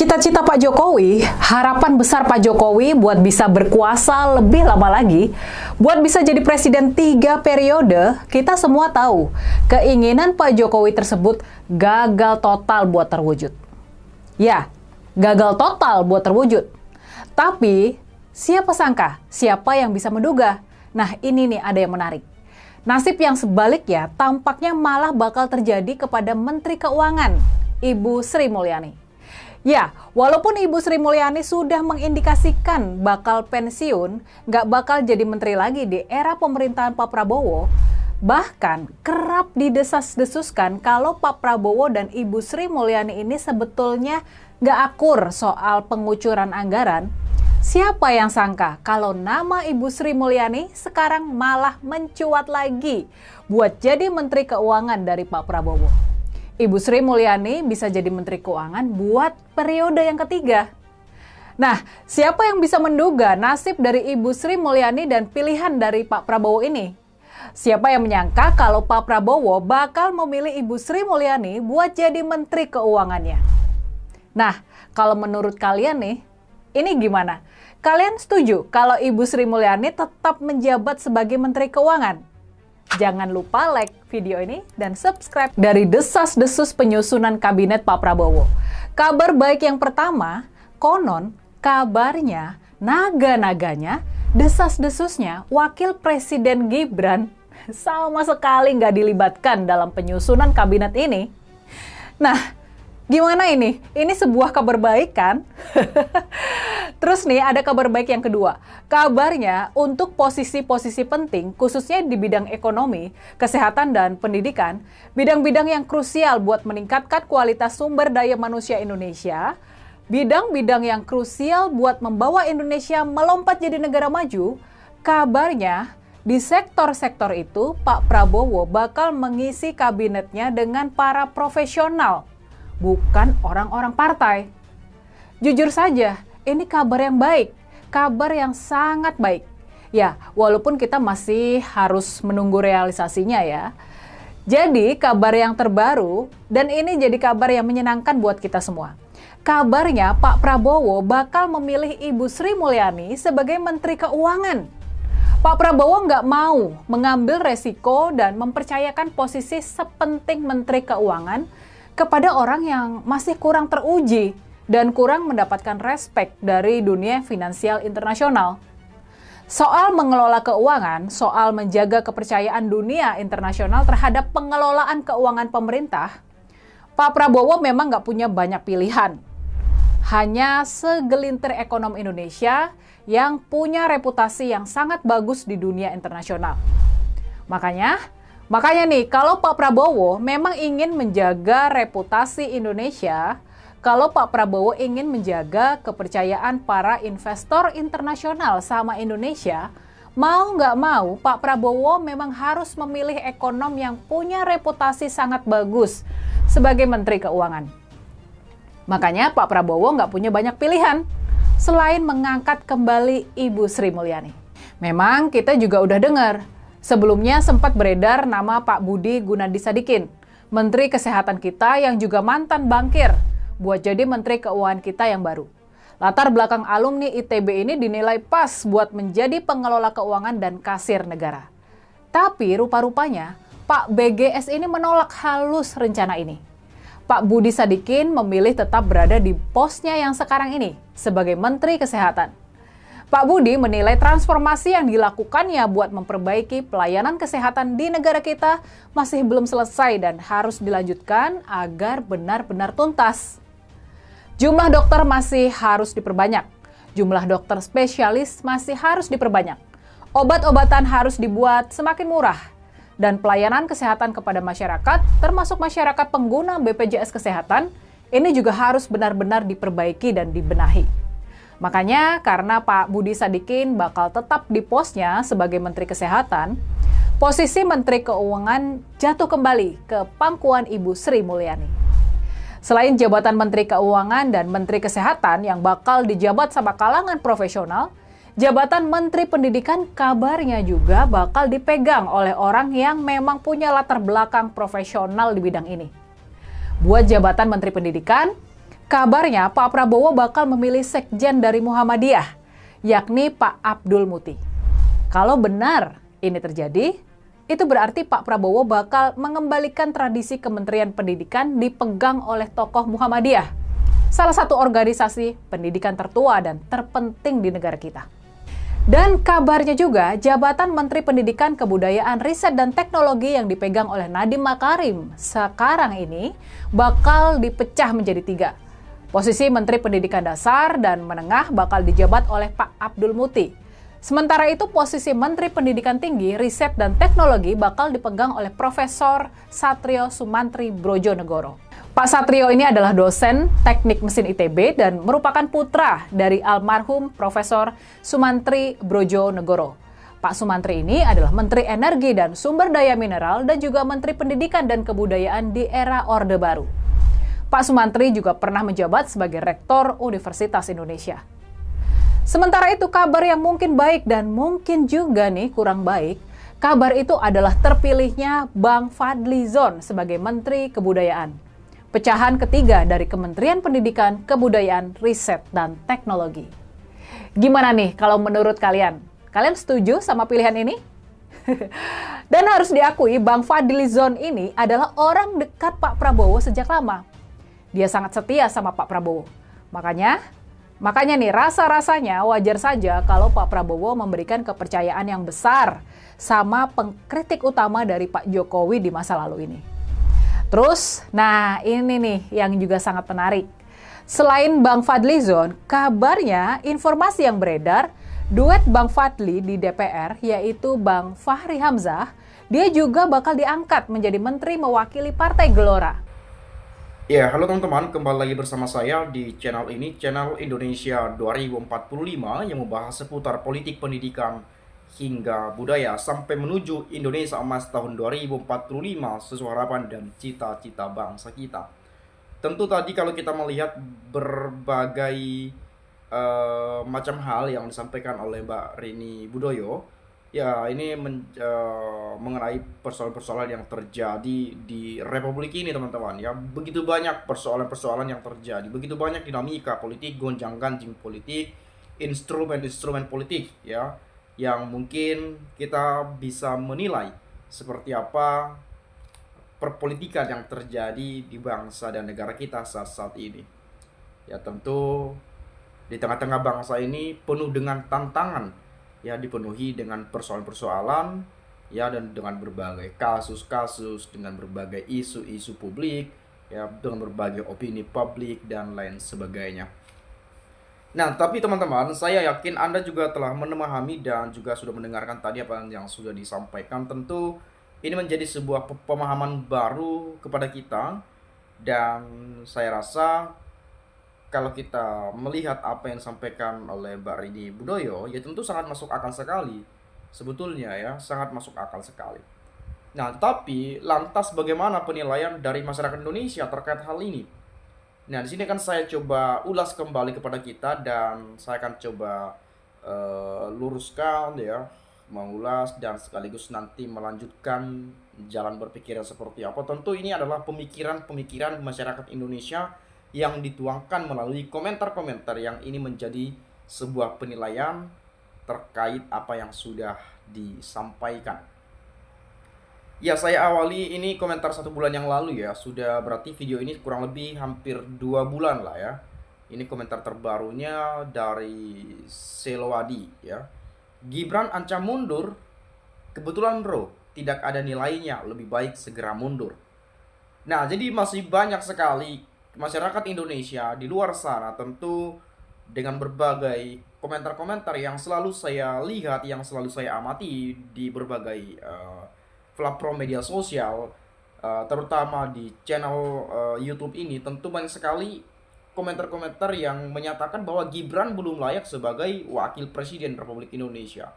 Cita-cita Pak Jokowi, harapan besar Pak Jokowi buat bisa berkuasa lebih lama lagi, buat bisa jadi presiden 3 periode, kita semua tahu keinginan Pak Jokowi tersebut gagal total buat terwujud. Ya, gagal total buat terwujud. Tapi, siapa sangka, siapa yang bisa menduga? Nah, ini nih ada yang menarik. Nasib yang sebaliknya tampaknya malah bakal terjadi kepada Menteri Keuangan, Ibu Sri Mulyani. Ya, walaupun Ibu Sri Mulyani sudah mengindikasikan bakal pensiun, nggak bakal jadi menteri lagi di era pemerintahan Pak Prabowo, bahkan kerap didesas-desuskan kalau Pak Prabowo dan Ibu Sri Mulyani ini sebetulnya nggak akur soal pengucuran anggaran. Siapa yang sangka kalau nama Ibu Sri Mulyani sekarang malah mencuat lagi buat jadi Menteri Keuangan dari Pak Prabowo. Ibu Sri Mulyani bisa jadi Menteri Keuangan buat periode yang ketiga. Nah, siapa yang bisa menduga nasib dari Ibu Sri Mulyani dan pilihan dari Pak Prabowo ini? Siapa yang menyangka kalau Pak Prabowo bakal memilih Ibu Sri Mulyani buat jadi Menteri Keuangannya? Nah, kalau menurut kalian nih, ini gimana? Kalian setuju kalau Ibu Sri Mulyani tetap menjabat sebagai Menteri Keuangan? Jangan lupa like video ini dan subscribe. Dari desas-desus penyusunan kabinet Pak Prabowo, kabar baik yang pertama, konon kabarnya, naga-naganya, desas-desusnya, Wakil Presiden Gibran sama sekali nggak dilibatkan dalam penyusunan kabinet ini. Nah, gimana ini? Ini sebuah kabar baik kan? Terus nih ada kabar baik yang kedua. Kabarnya untuk posisi-posisi penting, khususnya di bidang ekonomi, kesehatan, dan pendidikan, bidang-bidang yang krusial buat meningkatkan kualitas sumber daya manusia Indonesia, bidang-bidang yang krusial buat membawa Indonesia melompat jadi negara maju, kabarnya di sektor-sektor itu Pak Prabowo bakal mengisi kabinetnya dengan para profesional, bukan orang-orang partai. Jujur saja, ini kabar yang baik, kabar yang sangat baik. Ya, walaupun kita masih harus menunggu realisasinya ya. Jadi, kabar yang terbaru, dan ini jadi kabar yang menyenangkan buat kita semua. Kabarnya Pak Prabowo bakal memilih Ibu Sri Mulyani sebagai Menteri Keuangan. Pak Prabowo nggak mau mengambil resiko dan mempercayakan posisi sepenting Menteri Keuangan kepada orang yang masih kurang teruji dan kurang mendapatkan respek dari dunia finansial internasional. Soal mengelola keuangan, soal menjaga kepercayaan dunia internasional terhadap pengelolaan keuangan pemerintah, Pak Prabowo memang nggak punya banyak pilihan. Hanya segelintir ekonom Indonesia yang punya reputasi yang sangat bagus di dunia internasional. Makanya nih, kalau Pak Prabowo memang ingin menjaga reputasi Indonesia, kalau Pak Prabowo ingin menjaga kepercayaan para investor internasional sama Indonesia, mau nggak mau Pak Prabowo memang harus memilih ekonom yang punya reputasi sangat bagus sebagai Menteri Keuangan. Makanya Pak Prabowo nggak punya banyak pilihan selain mengangkat kembali Ibu Sri Mulyani. Memang kita juga udah dengar, sebelumnya sempat beredar nama Pak Budi Gunadisadikin, Menteri Kesehatan kita yang juga mantan bankir, buat jadi Menteri Keuangan kita yang baru. Latar belakang alumni ITB ini dinilai pas buat menjadi pengelola keuangan dan kasir negara. Tapi rupa-rupanya Pak BGS ini menolak halus rencana ini. Pak Budi Sadikin memilih tetap berada di posnya yang sekarang ini sebagai Menteri Kesehatan. Pak Budi menilai transformasi yang dilakukannya buat memperbaiki pelayanan kesehatan di negara kita masih belum selesai dan harus dilanjutkan agar benar-benar tuntas. Jumlah dokter masih harus diperbanyak, jumlah dokter spesialis masih harus diperbanyak, obat-obatan harus dibuat semakin murah, dan pelayanan kesehatan kepada masyarakat, termasuk masyarakat pengguna BPJS Kesehatan, ini juga harus benar-benar diperbaiki dan dibenahi. Makanya karena Pak Budi Sadikin bakal tetap di posnya sebagai Menteri Kesehatan, posisi Menteri Keuangan jatuh kembali ke pangkuan Ibu Sri Mulyani. Selain jabatan Menteri Keuangan dan Menteri Kesehatan yang bakal dijabat sama kalangan profesional, jabatan Menteri Pendidikan kabarnya juga bakal dipegang oleh orang yang memang punya latar belakang profesional di bidang ini. Buat jabatan Menteri Pendidikan, kabarnya Pak Prabowo bakal memilih sekjen dari Muhammadiyah, yakni Pak Abdul Muti. Kalau benar ini terjadi, itu berarti Pak Prabowo bakal mengembalikan tradisi Kementerian Pendidikan dipegang oleh tokoh Muhammadiyah, salah satu organisasi pendidikan tertua dan terpenting di negara kita. Dan kabarnya juga, jabatan Menteri Pendidikan, Kebudayaan, Riset, dan Teknologi yang dipegang oleh Nadiem Makarim sekarang ini bakal dipecah menjadi 3. Posisi Menteri Pendidikan Dasar dan Menengah bakal dijabat oleh Pak Abdul Muti. Sementara itu, posisi Menteri Pendidikan Tinggi, Riset, dan Teknologi bakal dipegang oleh Profesor Satrio Sumantri Brojonegoro. Pak Satrio ini adalah dosen teknik mesin ITB dan merupakan putra dari almarhum Profesor Sumantri Brojonegoro. Pak Sumantri ini adalah Menteri Energi dan Sumber Daya Mineral dan juga Menteri Pendidikan dan Kebudayaan di era Orde Baru. Pak Sumantri juga pernah menjabat sebagai Rektor Universitas Indonesia. Sementara itu, kabar yang mungkin baik dan mungkin juga nih kurang baik, kabar itu adalah terpilihnya Bang Fadlizon sebagai Menteri Kebudayaan. Pecahan ketiga dari Kementerian Pendidikan, Kebudayaan, Riset, dan Teknologi. Gimana nih kalau menurut kalian? Kalian setuju sama pilihan ini? Dan harus diakui, Bang Fadlizon ini adalah orang dekat Pak Prabowo sejak lama. Dia sangat setia sama Pak Prabowo. Makanya nih rasa-rasanya wajar saja kalau Pak Prabowo memberikan kepercayaan yang besar sama pengkritik utama dari Pak Jokowi di masa lalu ini. Terus, nah ini nih yang juga sangat menarik. Selain Bang Fadlizon, kabarnya informasi yang beredar, duet Bang Fadli di DPR yaitu Bang Fahri Hamzah, dia juga bakal diangkat menjadi menteri mewakili Partai Gelora. Ya, halo teman-teman, kembali lagi bersama saya di channel ini, channel Indonesia 2045 yang membahas seputar politik pendidikan hingga budaya sampai menuju Indonesia Emas tahun 2045 sesuai harapan dan cita-cita bangsa kita. Tentu tadi kalau kita melihat berbagai macam hal yang disampaikan oleh Mbak Rini Budoyo, ya ini mengenai persoalan-persoalan yang terjadi di Republik ini teman-teman. Ya begitu banyak persoalan-persoalan yang terjadi, begitu banyak dinamika politik, gonjang-ganjing politik, instrumen-instrumen politik ya, yang mungkin kita bisa menilai seperti apa perpolitikan yang terjadi di bangsa dan negara kita saat ini. Ya tentu di tengah-tengah bangsa ini penuh dengan tantangan, ya dipenuhi dengan persoalan-persoalan, ya dan dengan berbagai kasus-kasus, dengan berbagai isu-isu publik, ya dengan berbagai opini publik dan lain sebagainya. Nah, tapi teman-teman, saya yakin Anda juga telah memahami dan juga sudah mendengarkan tadi apa yang sudah disampaikan. Tentu ini menjadi sebuah pemahaman baru kepada kita. Dan saya rasa kalau kita melihat apa yang disampaikan oleh Mbak Rini Budoyo, ya tentu sangat masuk akal sekali. Sebetulnya ya, sangat masuk akal sekali. Nah, tapi lantas bagaimana penilaian dari masyarakat Indonesia terkait hal ini? Nah, di sini kan saya coba ulas kembali kepada kita dan saya akan coba luruskan ya, mengulas dan sekaligus nanti melanjutkan jalan berpikirnya seperti apa. Tentu ini adalah pemikiran-pemikiran masyarakat Indonesia yang dituangkan melalui komentar-komentar yang ini menjadi sebuah penilaian terkait apa yang sudah disampaikan. Ya, saya awali ini komentar 1 bulan yang lalu ya. Sudah berarti video ini kurang lebih hampir 2 bulan lah ya. Ini komentar terbarunya dari Selowadi ya. Gibran ancam mundur. Kebetulan bro, tidak ada nilainya, lebih baik segera mundur. Nah, jadi masih banyak sekali masyarakat Indonesia di luar sana tentu dengan berbagai komentar-komentar yang selalu saya lihat, yang selalu saya amati di berbagai platform media sosial, terutama di channel YouTube ini, tentu banyak sekali komentar-komentar yang menyatakan bahwa Gibran belum layak sebagai wakil presiden Republik Indonesia.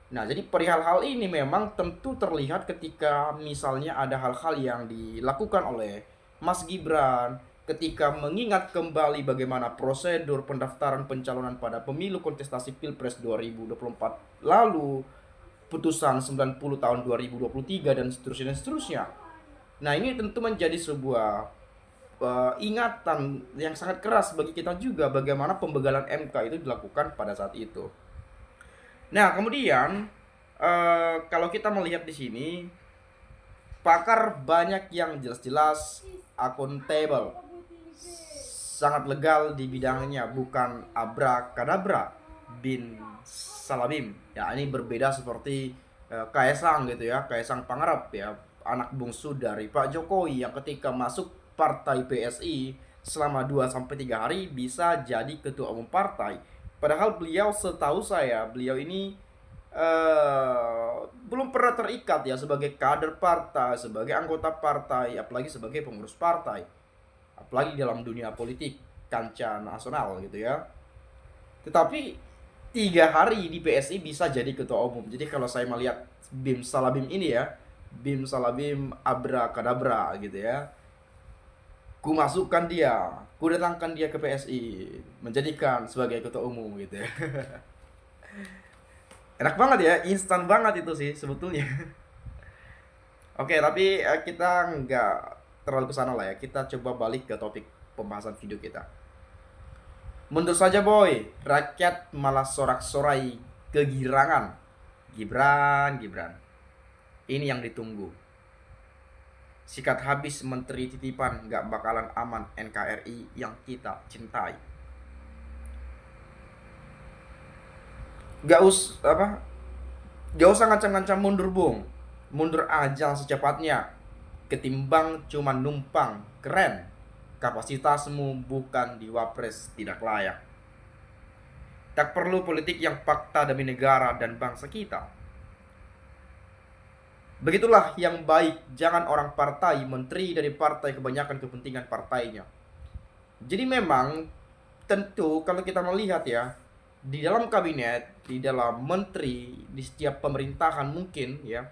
Nah, jadi perihal hal ini memang tentu terlihat ketika misalnya ada hal-hal yang dilakukan oleh Mas Gibran ketika mengingat kembali bagaimana prosedur pendaftaran pencalonan pada pemilu kontestasi Pilpres 2024 lalu, putusan 90 tahun 2023 dan seterusnya. Nah, ini tentu menjadi sebuah ingatan yang sangat keras bagi kita juga bagaimana pembegalan MK itu dilakukan pada saat itu. Nah, kemudian kalau kita melihat di sini, pakar banyak yang jelas-jelas akuntabel, sangat legal di bidangnya, bukan abrakadabra bin salabim. Ya, ini berbeda seperti Kaesang gitu ya, Kaesang Pangarep ya, anak bungsu dari Pak Jokowi yang ketika masuk partai PSI selama 2 sampai 3 hari bisa jadi ketua umum partai. Padahal beliau, setahu saya, beliau ini belum pernah terikat ya sebagai kader partai, sebagai anggota partai, apalagi sebagai pengurus partai, apalagi dalam dunia politik kancah nasional gitu ya. Tetapi 3 hari di PSI bisa jadi ketua umum. Jadi kalau saya melihat Bim Salabim ini ya, Bim Salabim abrakadabra gitu ya, ku masukkan dia, ku datangkan dia ke PSI, menjadikan sebagai ketua umum gitu ya. Enak banget ya, instan banget itu sih sebetulnya. Oke, tapi kita nggak terlalu ke sana lah ya. Kita coba balik ke topik pembahasan video kita. Mundur saja boy, rakyat malah sorak-sorai kegirangan. Gibran, Gibran. Ini yang ditunggu. Sikat habis menteri titipan, nggak bakalan aman NKRI yang kita cintai. Gak usah ngancam-ngancam mundur bung, mundur aja secepatnya, ketimbang cuma numpang. Keren, kapasitasmu bukan di wapres tidak layak. Tak perlu politik yang fakta demi negara dan bangsa kita. Begitulah yang baik, jangan orang partai, menteri dari partai, kebanyakan kepentingan partainya. Jadi memang tentu kalau kita melihat ya, di dalam kabinet, di dalam menteri, di setiap pemerintahan mungkin ya,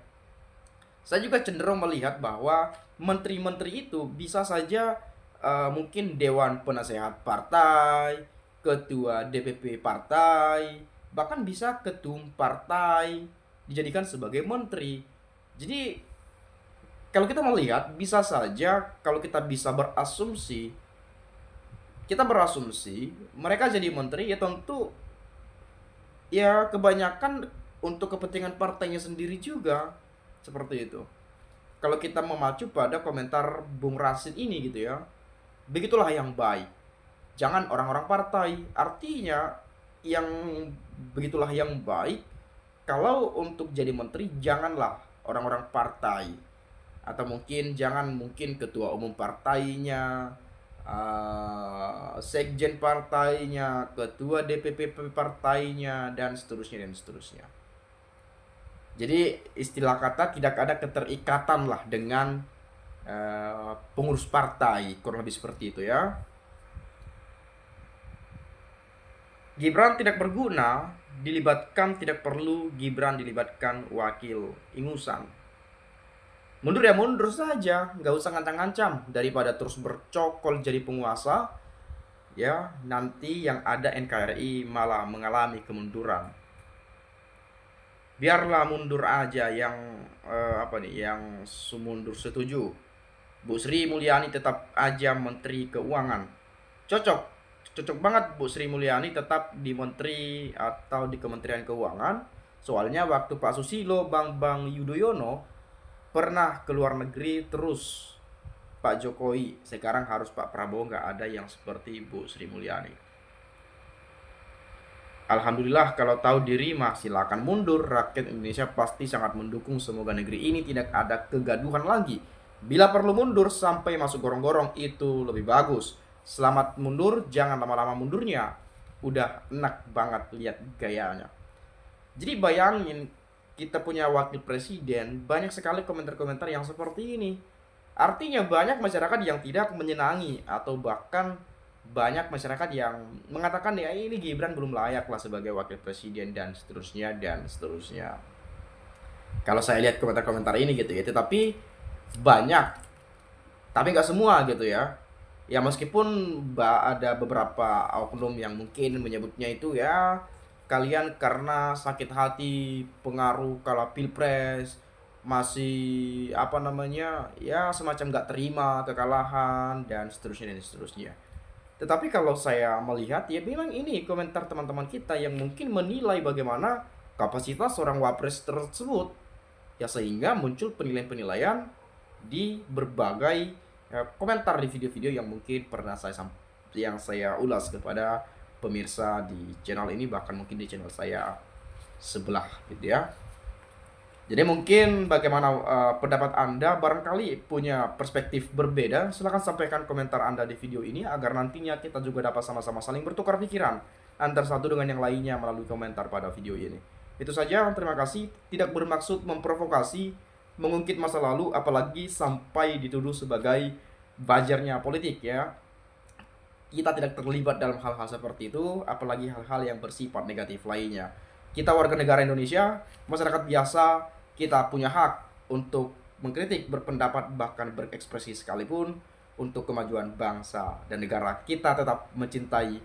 saya juga cenderung melihat bahwa menteri-menteri itu bisa saja mungkin dewan penasehat partai, ketua DPP partai, bahkan bisa ketum partai dijadikan sebagai menteri. Jadi kalau kita melihat, bisa saja kalau kita bisa berasumsi, mereka jadi menteri ya tentu ya kebanyakan untuk kepentingan partainya sendiri juga, seperti itu. Kalau kita memacu pada komentar Bung Rasid ini gitu ya, begitulah yang baik, jangan orang-orang partai. Artinya yang begitulah yang baik, kalau untuk jadi menteri janganlah orang-orang partai, atau mungkin ketua umum partainya, sekjen partainya, ketua DPP partainya, dan seterusnya. Jadi istilah kata tidak ada keterikatan lah dengan pengurus partai, kurang lebih seperti itu ya. Gibran tidak berguna, tidak perlu Gibran dilibatkan wakil ingusan. Mundur ya mundur saja, nggak usah ngancam-ngancam, daripada terus bercokol jadi penguasa ya, nanti yang ada NKRI malah mengalami kemunduran. Biarlah mundur aja yang yang mundur setuju. Bu Sri Mulyani tetap aja Menteri Keuangan. Cocok banget Bu Sri Mulyani tetap di Menteri atau di Kementerian Keuangan. Soalnya waktu Pak Susilo, Bambang Yudhoyono pernah ke luar negeri, terus Pak Jokowi, sekarang harus Pak Prabowo, nggak ada yang seperti Bu Sri Mulyani. Alhamdulillah, kalau tahu diri mah silakan mundur. Rakyat Indonesia pasti sangat mendukung, semoga negeri ini tidak ada kegaduhan lagi. Bila perlu mundur sampai masuk gorong-gorong itu lebih bagus. Selamat mundur, jangan lama-lama mundurnya. Udah enak banget lihat gayanya. Jadi bayangin, kita punya wakil presiden, banyak sekali komentar-komentar yang seperti ini. Artinya banyak masyarakat yang tidak menyenangi, atau bahkan banyak masyarakat yang mengatakan ya ini Gibran belum layak lah sebagai wakil presiden, dan seterusnya. Kalau saya lihat komentar-komentar ini gitu ya, tetapi banyak, tapi nggak semua gitu ya. Ya meskipun ada beberapa oknum yang mungkin menyebutnya itu ya, kalian karena sakit hati pengaruh kala pilpres masih apa namanya ya semacam nggak terima kekalahan dan seterusnya. Tetapi kalau saya melihat ya memang ini komentar teman-teman kita yang mungkin menilai bagaimana kapasitas seorang wapres tersebut, ya sehingga muncul penilaian-penilaian di berbagai komentar di video-video yang mungkin pernah yang saya ulas kepada pemirsa di channel ini, bahkan mungkin di channel saya sebelah gitu ya. Jadi mungkin bagaimana pendapat Anda, barangkali punya perspektif berbeda, silahkan sampaikan komentar Anda di video ini agar nantinya kita juga dapat sama-sama saling bertukar pikiran antar satu dengan yang lainnya melalui komentar pada video ini. Itu saja, terima kasih. Tidak bermaksud memprovokasi, mengungkit masa lalu, apalagi sampai dituduh sebagai buzzer-nya politik ya. Kita tidak terlibat dalam hal-hal seperti itu, apalagi hal-hal yang bersifat negatif lainnya. Kita warga negara Indonesia, masyarakat biasa, kita punya hak untuk mengkritik, berpendapat, bahkan berekspresi sekalipun untuk kemajuan bangsa dan negara. Kita tetap mencintai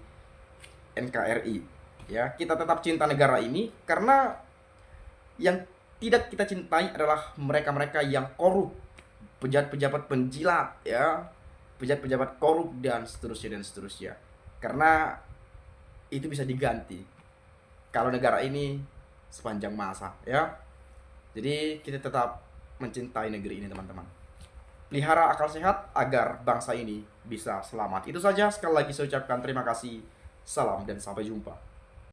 NKRI. Ya, kita tetap cinta negara ini karena yang tidak kita cintai adalah mereka-mereka yang korup, pejabat-pejabat penjilat, ya, pejabat-pejabat korup dan seterusnya. Karena itu bisa diganti kalau negara ini sepanjang masa, ya. Jadi kita tetap mencintai negeri ini, teman-teman. Pelihara akal sehat agar bangsa ini bisa selamat. Itu saja, sekali lagi saya ucapkan terima kasih. Salam dan sampai jumpa.